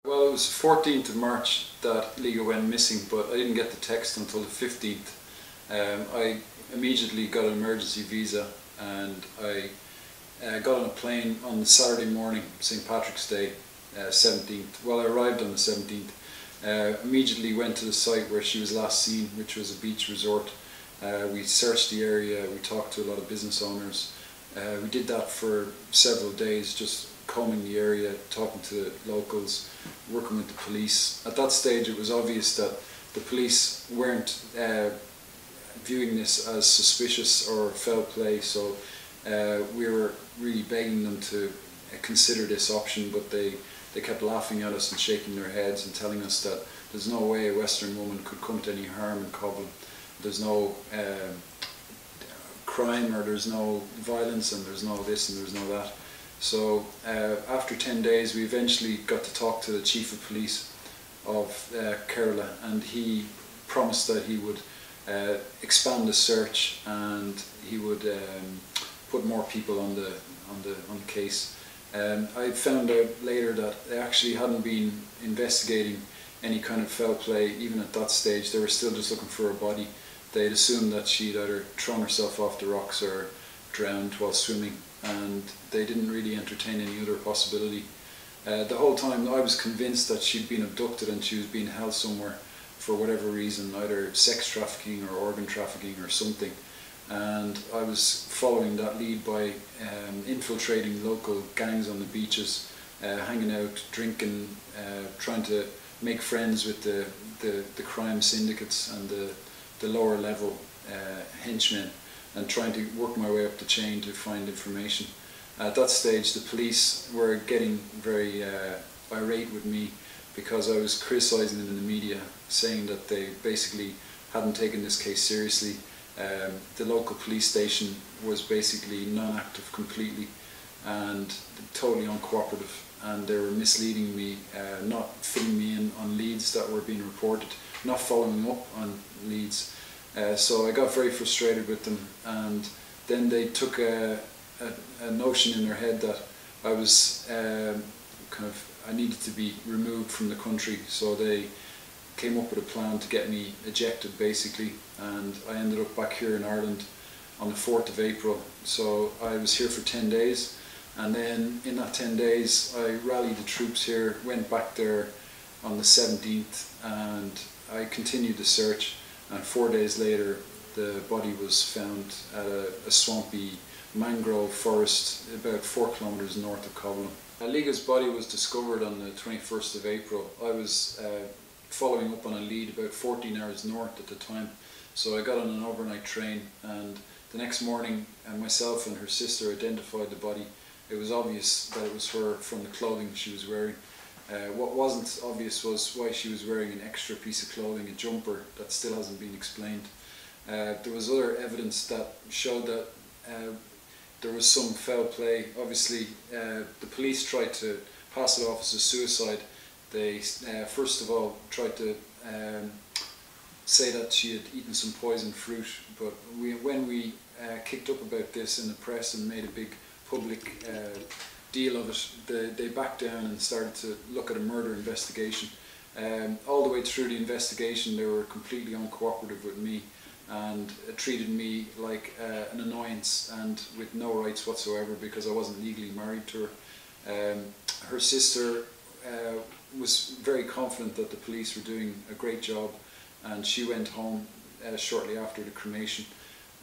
Well, it was the 14th of March that Liga went missing, but I didn't get the text until the 15th. I immediately got an emergency visa and I got on a plane on the Saturday morning, St. Patrick's Day, 17th. Well, I arrived on the 17th. Immediately went to the site where she was last seen, which was a beach resort. We searched the area, we talked to a lot of business owners. We did that for several days, just combing the area, talking to locals, working with the police. At that stage it was obvious that the police weren't viewing this as suspicious or foul play, so we were really begging them to consider this option, but they kept laughing at us and shaking their heads and telling us that there's no way a Western woman could come to any harm in Cobham. There's no crime, or there's no violence, and there's no this and there's no that. So after 10 days we eventually got to talk to the Chief of Police of Kerala, and he promised that he would expand the search and he would put more people on the case. I found out later that they actually hadn't been investigating any kind of foul play even at that stage. They were still just looking for a body. They'd assumed that she'd either thrown herself off the rocks or drowned while swimming, and they didn't really entertain any other possibility. The whole time I was convinced that she'd been abducted and she was being held somewhere for whatever reason, either sex trafficking or organ trafficking or something. And I was following that lead by infiltrating local gangs on the beaches, hanging out, drinking, trying to make friends with the crime syndicates and the lower level henchmen, and trying to work my way up the chain to find information. At that stage the police were getting very irate with me because I was criticising them in the media, saying that they basically hadn't taken this case seriously. The local police station was basically non-active completely and totally uncooperative, and they were misleading me, not filling me in on leads that were being reported, not following up on leads. So I got very frustrated with them, and then they took a notion in their head that I was I needed to be removed from the country, so they came up with a plan to get me ejected basically, and I ended up back here in Ireland on the 4th of April. So I was here for 10 days, and then in that 10 days I rallied the troops here, went back there on the 17th, and I continued the search, and 4 days later the body was found at a swampy mangrove forest about 4 kilometres north of Cobham. Liga's body was discovered on the 21st of April. I was following up on a lead about 14 hours north at the time, so I got on an overnight train, and the next morning myself and her sister identified the body. It was obvious that it was her from the clothing she was wearing. What wasn't obvious was why she was wearing an extra piece of clothing, a jumper, that still hasn't been explained. There was other evidence that showed that there was some foul play. Obviously the police tried to pass it off as a suicide. They first of all tried to say that she had eaten some poisoned fruit, but when we kicked up about this in the press and made a big public deal of it, they backed down and started to look at a murder investigation. All the way through the investigation they were completely uncooperative with me and treated me like an annoyance and with no rights whatsoever because I wasn't legally married to her. Her sister was very confident that the police were doing a great job, and she went home shortly after the cremation.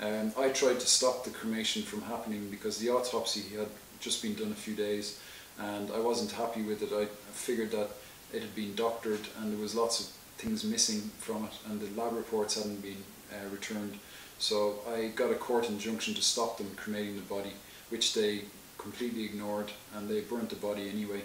I tried to stop the cremation from happening because the autopsy had just been done a few days and I wasn't happy with it. I figured that it had been doctored and there was lots of things missing from it, and the lab reports hadn't been returned. So I got a court injunction to stop them cremating the body, which they completely ignored, and they burnt the body anyway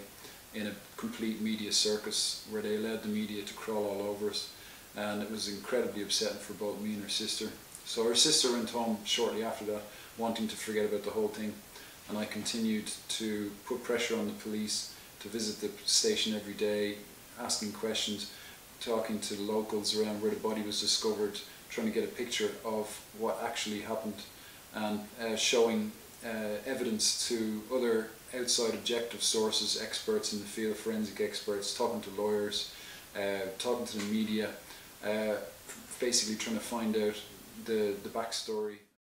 in a complete media circus where they allowed the media to crawl all over us, and it was incredibly upsetting for both me and her sister. So her sister went home shortly after that wanting to forget about the whole thing, and I continued to put pressure on the police to visit the station every day, asking questions, talking to the locals around where the body was discovered, trying to get a picture of what actually happened, and showing evidence to other outside objective sources, experts in the field, forensic experts, talking to lawyers, talking to the media, basically trying to find out the backstory.